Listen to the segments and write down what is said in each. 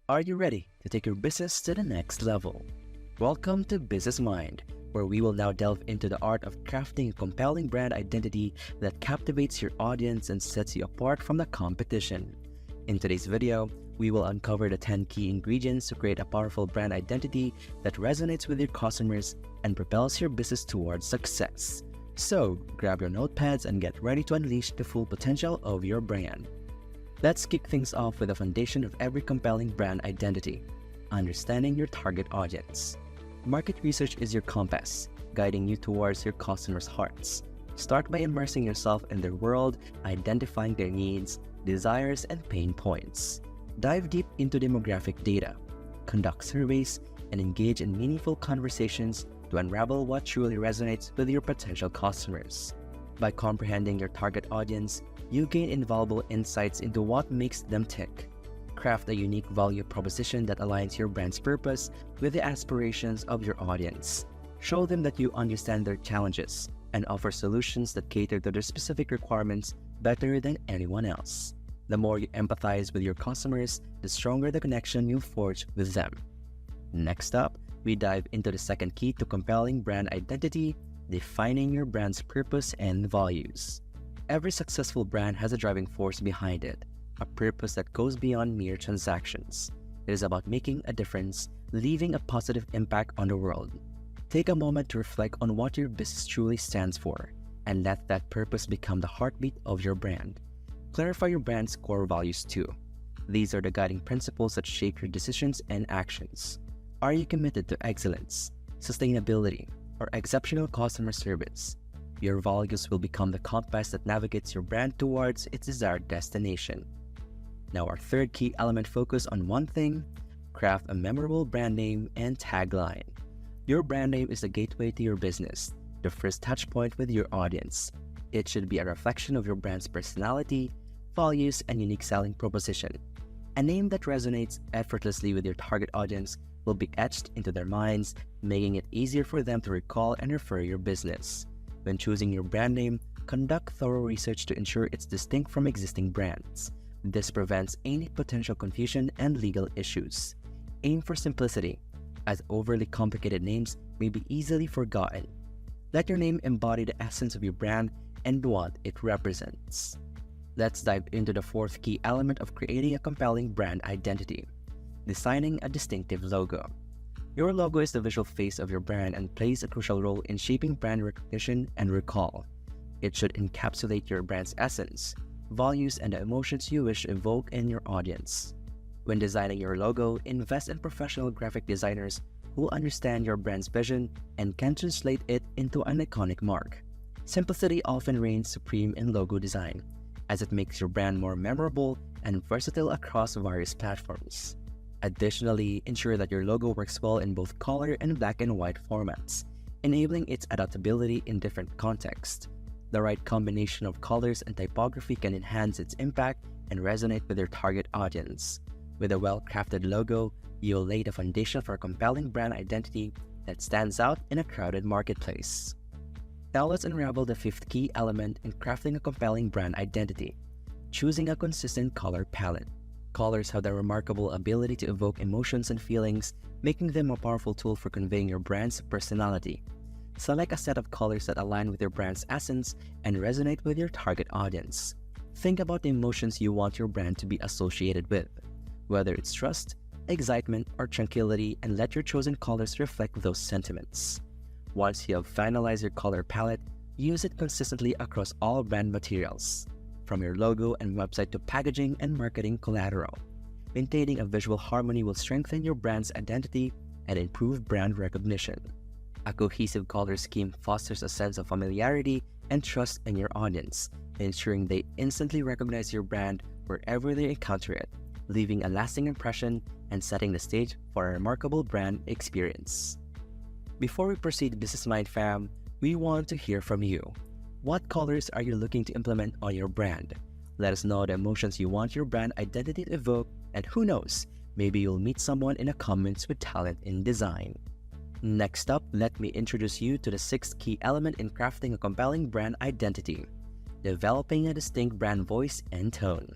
Are you ready to take your business to the next level? Welcome to Business Mind, where we will now delve into the art of crafting a compelling brand identity that captivates your audience and sets you apart from the competition. In today's video, we will uncover the 10 key ingredients to create a powerful brand identity that resonates with your customers and propels your business towards success. So, grab your notepads and get ready to unleash the full potential of your brand. Let's kick things off with the foundation of every compelling brand identity: understanding your target audience. Market research is your compass, guiding you towards your customers' hearts. Start by immersing yourself in their world, identifying their needs, desires, and pain points. Dive deep into demographic data, conduct surveys, and engage in meaningful conversations to unravel what truly resonates with your potential customers. By comprehending your target audience, you gain invaluable insights into what makes them tick. Craft a unique value proposition that aligns your brand's purpose with the aspirations of your audience. Show them that you understand their challenges and offer solutions that cater to their specific requirements better than anyone else. The more you empathize with your customers, the stronger the connection you'll forge with them. Next up, we dive into the second key to compelling brand identity: defining your brand's purpose and values. Every successful brand has a driving force behind it, a purpose that goes beyond mere transactions. It is about making a difference, leaving a positive impact on the world. Take a moment to reflect on what your business truly stands for, and let that purpose become the heartbeat of your brand. Clarify your brand's core values too. These are the guiding principles that shape your decisions and actions. Are you committed to excellence, sustainability, or exceptional customer service? Your values will become the compass that navigates your brand towards its desired destination. Now, our third key element: focus on one thing. Craft a memorable brand name and tagline. Your brand name is the gateway to your business, the first touch point with your audience. It should be a reflection of your brand's personality, values, and unique selling proposition. A name that resonates effortlessly with your target audience will be etched into their minds, making it easier for them to recall and refer your business. When choosing your brand name, conduct thorough research to ensure it's distinct from existing brands. This prevents any potential confusion and legal issues. Aim for simplicity, as overly complicated names may be easily forgotten. Let your name embody the essence of your brand and what it represents. Let's dive into the fourth key element of creating a compelling brand identity: designing a distinctive logo. Your logo is the visual face of your brand and plays a crucial role in shaping brand recognition and recall. It should encapsulate your brand's essence, values, and the emotions you wish to evoke in your audience. When designing your logo, invest in professional graphic designers who understand your brand's vision and can translate it into an iconic mark. Simplicity often reigns supreme in logo design, as it makes your brand more memorable and versatile across various platforms. Additionally, ensure that your logo works well in both color and black and white formats, enabling its adaptability in different contexts. The right combination of colors and typography can enhance its impact and resonate with your target audience. With a well-crafted logo, you'll lay the foundation for a compelling brand identity that stands out in a crowded marketplace. Now let's unravel the fifth key element in crafting a compelling brand identity: choosing a consistent color palette. Colors have the remarkable ability to evoke emotions and feelings, making them a powerful tool for conveying your brand's personality. Select a set of colors that align with your brand's essence and resonate with your target audience. Think about the emotions you want your brand to be associated with, whether it's trust, excitement, or tranquility, and let your chosen colors reflect those sentiments. Once you have finalized your color palette, use it consistently across all brand materials, from your logo and website to packaging and marketing collateral. Maintaining a visual harmony will strengthen your brand's identity and improve brand recognition. A cohesive color scheme fosters a sense of familiarity and trust in your audience, ensuring they instantly recognize your brand wherever they encounter it, leaving a lasting impression and setting the stage for a remarkable brand experience. Before we proceed, Business Mind fam, we want to hear from you. What colors are you looking to implement on your brand? Let us know the emotions you want your brand identity to evoke, and who knows, maybe you'll meet someone in the comments with talent in design. Next up, let me introduce you to the sixth key element in crafting a compelling brand identity: developing a distinct brand voice and tone.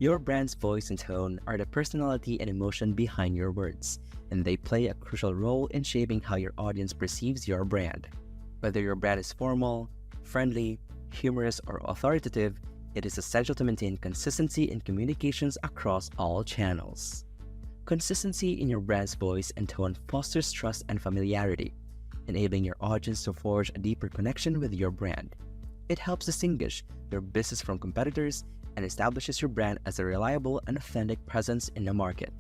Your brand's voice and tone are the personality and emotion behind your words, and they play a crucial role in shaping how your audience perceives your brand. Whether your brand is formal, friendly, humorous, or authoritative, it is essential to maintain consistency in communications across all channels. Consistency in your brand's voice and tone fosters trust and familiarity, enabling your audience to forge a deeper connection with your brand. It helps distinguish your business from competitors and establishes your brand as a reliable and authentic presence in the market.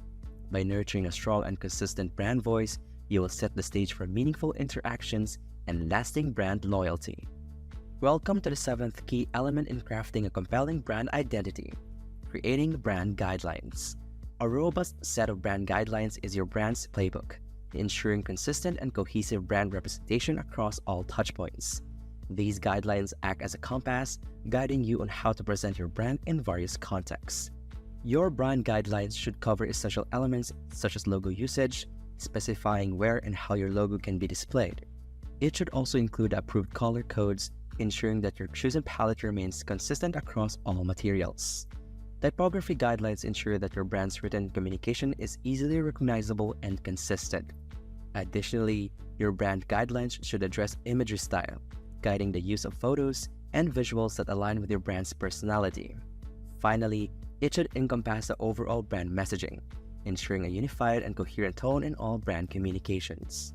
By nurturing a strong and consistent brand voice, you will set the stage for meaningful interactions and lasting brand loyalty. Welcome to the seventh key element in crafting a compelling brand identity: creating brand guidelines. A robust set of brand guidelines is your brand's playbook, ensuring consistent and cohesive brand representation across all touchpoints. These guidelines act as a compass, guiding you on how to present your brand in various contexts. Your brand guidelines should cover essential elements such as logo usage, specifying where and how your logo can be displayed. It should also include approved color codes, ensuring that your chosen palette remains consistent across all materials. Typography guidelines ensure that your brand's written communication is easily recognizable and consistent. Additionally, your brand guidelines should address imagery style, guiding the use of photos and visuals that align with your brand's personality. Finally, it should encompass the overall brand messaging, ensuring a unified and coherent tone in all brand communications.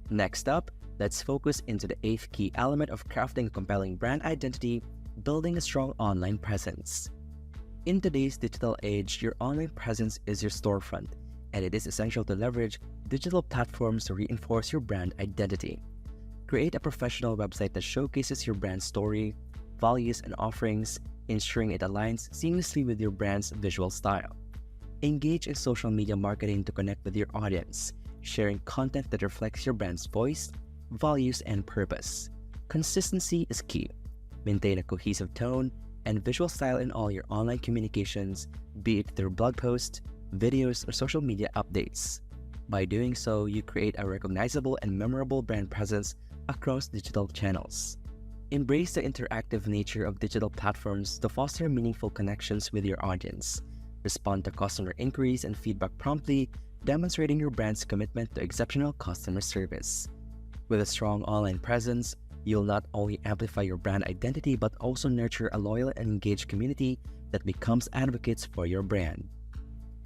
Next up, let's focus into the eighth key element of crafting a compelling brand identity: building a strong online presence. In today's digital age, your online presence is your storefront, and it is essential to leverage digital platforms to reinforce your brand identity. Create a professional website that showcases your brand story, values, and offerings, ensuring it aligns seamlessly with your brand's visual style. Engage in social media marketing to connect with your audience, sharing content that reflects your brand's voice, values, and purpose. Consistency is key. Maintain a cohesive tone and visual style in all your online communications, be it through blog posts, videos, or social media updates. By doing so, you create a recognizable and memorable brand presence across digital channels. Embrace the interactive nature of digital platforms to foster meaningful connections with your audience. Respond to customer inquiries and feedback promptly, demonstrating your brand's commitment to exceptional customer service. With a strong online presence, you'll not only amplify your brand identity but also nurture a loyal and engaged community that becomes advocates for your brand.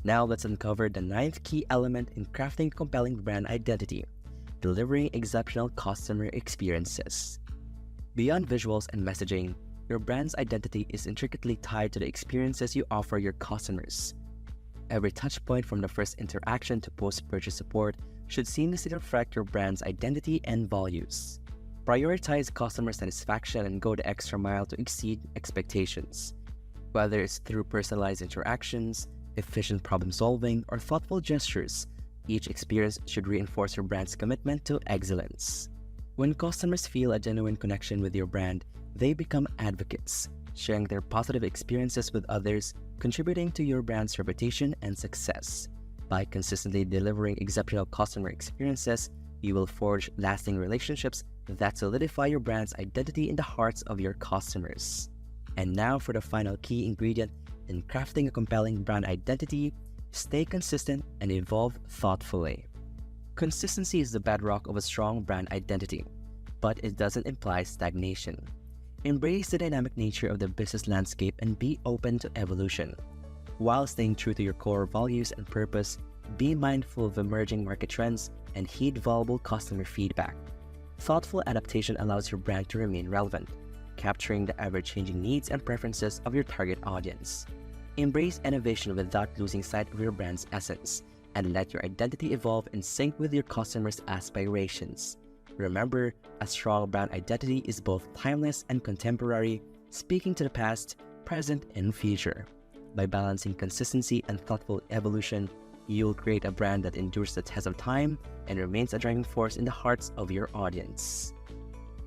Now let's uncover the ninth key element in crafting a compelling brand identity: delivering exceptional customer experiences. Beyond visuals and messaging, your brand's identity is intricately tied to the experiences you offer your customers. Every touchpoint, from the first interaction to post-purchase support, should seamlessly reflect your brand's identity and values. Prioritize customer satisfaction and go the extra mile to exceed expectations. Whether it's through personalized interactions, efficient problem-solving, or thoughtful gestures, each experience should reinforce your brand's commitment to excellence. When customers feel a genuine connection with your brand, they become advocates, sharing their positive experiences with others, contributing to your brand's reputation and success. By consistently delivering exceptional customer experiences, you will forge lasting relationships that solidify your brand's identity in the hearts of your customers. And now for the final key ingredient in crafting a compelling brand identity: stay consistent and evolve thoughtfully. Consistency is the bedrock of a strong brand identity, but it doesn't imply stagnation. Embrace the dynamic nature of the business landscape and be open to evolution. While staying true to your core values and purpose, be mindful of emerging market trends and heed valuable customer feedback. Thoughtful adaptation allows your brand to remain relevant, capturing the ever-changing needs and preferences of your target audience. Embrace innovation without losing sight of your brand's essence, and let your identity evolve in sync with your customers' aspirations. Remember, a strong brand identity is both timeless and contemporary, speaking to the past, present, and future. By balancing consistency and thoughtful evolution, you'll create a brand that endures the test of time and remains a driving force in the hearts of your audience.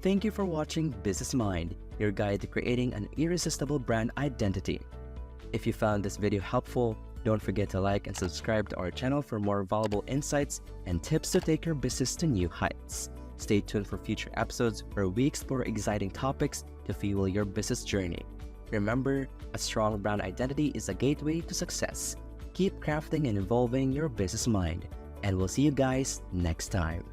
Thank you for watching Business Mind, your guide to creating an irresistible brand identity. If you found this video helpful, don't forget to like and subscribe to our channel for more valuable insights and tips to take your business to new heights. Stay tuned for future episodes where we explore exciting topics to fuel your business journey. Remember, a strong brand identity is a gateway to success. Keep crafting and evolving your business mind, and we'll see you guys next time.